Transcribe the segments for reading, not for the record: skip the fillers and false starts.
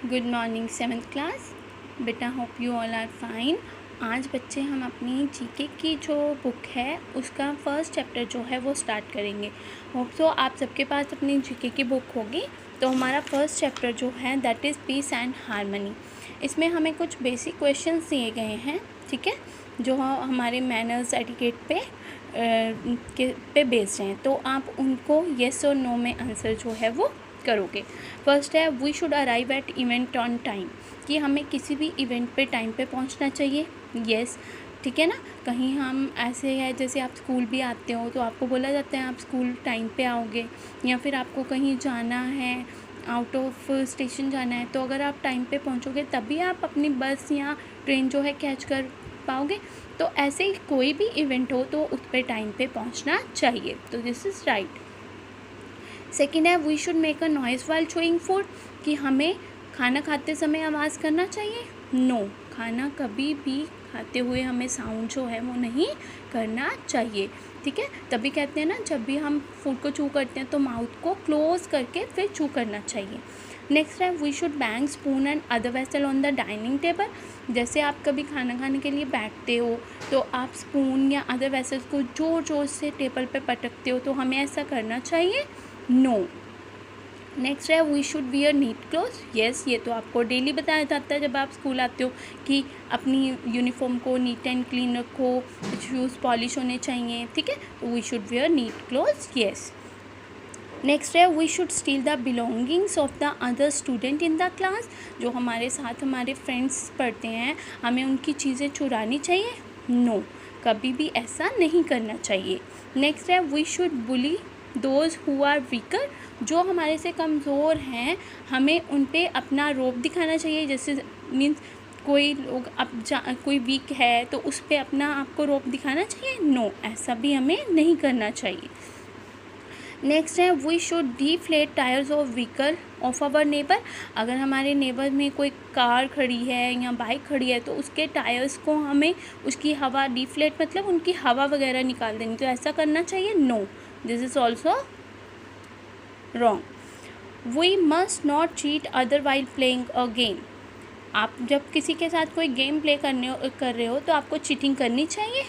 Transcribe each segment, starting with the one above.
Good morning 7th class. बेटा hope you all are fine. आज बच्चे हम अपनी जीके की जो बुक है उसका फर्स्ट चैप्टर जो है वो स्टार्ट करेंगे। होप सो आप सबके पास अपनी जीके की बुक होगी। तो हमारा फर्स्ट चैप्टर जो है that is piece and harmony. इसमें हमें कुछ बेसिक क्वेश्चंस दिए गए हैं, ठीक है, जो हमारे मैनर्स एटिकेट पे बेस्ड हैं। तो आप उनको येस और नो में आंसर जो है वो करोगे। फर्स्ट है we should arrive at event on time, कि हमें किसी भी इवेंट पे टाइम पे पहुंचना चाहिए। यस, ठीक है ना। कहीं हम ऐसे है जैसे आप स्कूल भी आते हो तो आपको बोला जाता है आप स्कूल टाइम पे आओगे, या फिर आपको कहीं जाना है, आउट ऑफ स्टेशन जाना है, तो अगर आप टाइम पे पहुंचोगे तभी आप अपनी बस या ट्रेन जो है कैच कर पाओगे। तो ऐसे ही कोई भी इवेंट हो तो उस पर टाइम पे पहुंचना चाहिए। तो दिस इज़ राइट। सेकेंड है we should make a noise while chewing food, कि हमें खाना खाते समय आवाज़ करना चाहिए। नो, खाना कभी भी खाते हुए हमें साउंड जो है वो नहीं करना चाहिए, ठीक है। तभी कहते हैं ना, जब भी हम फूड को चू करते हैं तो माउथ को क्लोज करके फिर चू करना चाहिए। नेक्स्ट है we should bang spoon and other vessel on the dining table. जैसे आप कभी खाना खाने के लिए बैठते हो तो आप स्पून या अदर वेसल्स को ज़ोर ज़ोर से टेबल पे पटकते हो, तो हमें ऐसा करना चाहिए। नो। नेक्स्ट है we should wear neat cloth. Yes, ये तो आपको डेली बताया जाता है जब आप स्कूल आते हो कि अपनी यूनिफॉर्म को नीट एंड क्लीन रखो, शूज़ पॉलिश होने चाहिए, ठीक है। तो we should wear neat cloth, yes. Next है we should steal the belongings of the other student in the class. जो हमारे साथ हमारे फ्रेंड्स पढ़ते हैं, हमें उनकी चीज़ें चुरानी चाहिए। नो, कभी भी ऐसा नहीं करना चाहिए। नेक्स्ट है we should bully those who are weaker. जो हमारे से कमज़ोर हैं हमें उन पे अपना रोब दिखाना चाहिए। जैसे मीन्स कोई लोग कोई वीक है तो उस पर अपना आपको रोब दिखाना चाहिए। नो, ऐसा भी हमें नहीं करना चाहिए। नेक्स्ट है we should deflate tyres of vehicle of our neighbour. अगर हमारे नेबर में कोई कार खड़ी है या बाइक खड़ी है तो उसके टायर्स को हमें उसकी हवा डिफ्लेट मतलब उनकी हवा वगैरह निकाल देनी, तो ऐसा करना चाहिए। No, this is also wrong. We must not cheat other while playing a game. आप जब किसी के साथ कोई गेम प्ले कर रहे हो तो आपको चीटिंग करनी चाहिए,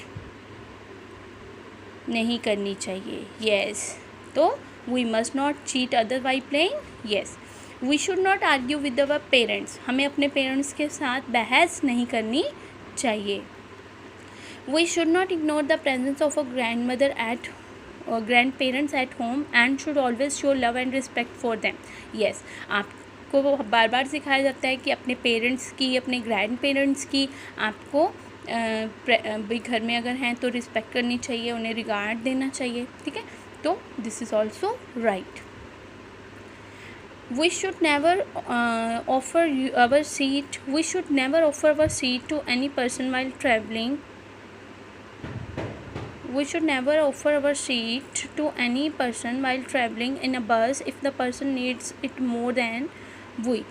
नहीं करनी चाहिए। यस, तो we must not cheat other while playing. Yes, we should not argue with our parents. हमें अपने पेरेंट्स के साथ बहस नहीं करनी चाहिए। We should not ignore the presence of a grand mother at grand parents at home and should always show love and respect for them. Yes, आपको बार बार सिखाया जाता है कि अपने पेरेंट्स की, अपने ग्रैंड पेरेंट्स की आपको घर में अगर हैं तो रिस्पेक्ट करनी चाहिए, उन्हें रिगार्ड देना चाहिए, ठीक है। तो this is also right. We should never offer our seat. We should never offer our seat to any person while traveling. We should never offer our seat to any person while traveling in a bus if the person needs it more than we.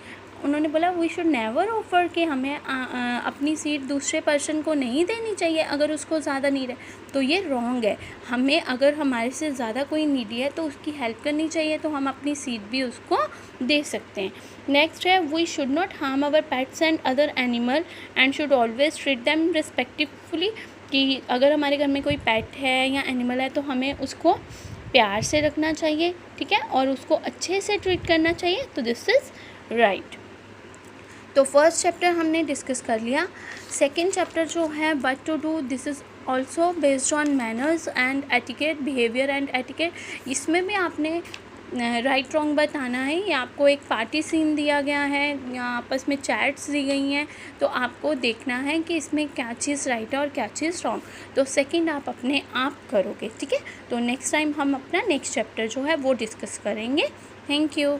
उन्होंने बोला we should never offer, कि हमें अपनी seat दूसरे person को नहीं देनी चाहिए अगर उसको ज़्यादा नीड है। तो ये रॉन्ग है। हमें अगर हमारे से ज़्यादा कोई नीडी है तो उसकी हेल्प करनी चाहिए, तो हम अपनी सीट भी उसको दे सकते हैं। नेक्स्ट है we should not harm our pets and other animal and should always treat them respectfully, कि अगर हमारे घर में कोई पेट है या एनिमल है तो हमें उसको प्यार से रखना चाहिए, ठीक है, और उसको अच्छे से ट्रीट करना चाहिए। तो दिस इज़ राइट। तो फर्स्ट चैप्टर हमने डिस्कस कर लिया। सेकेंड चैप्टर जो है what to do, this is also based on manners and etiquette, behaviour and etiquette. इसमें भी आपने राइट रॉन्ग बताना है। ये आपको एक पार्टी सीन दिया गया है या आपस में चैट्स दी गई हैं, तो आपको देखना है कि इसमें क्या चीज़ राइट है और क्या चीज़ रॉन्ग। तो सेकंड आप अपने आप करोगे, ठीक है। तो नेक्स्ट टाइम हम अपना नेक्स्ट चैप्टर जो है वो डिस्कस करेंगे। Thank you.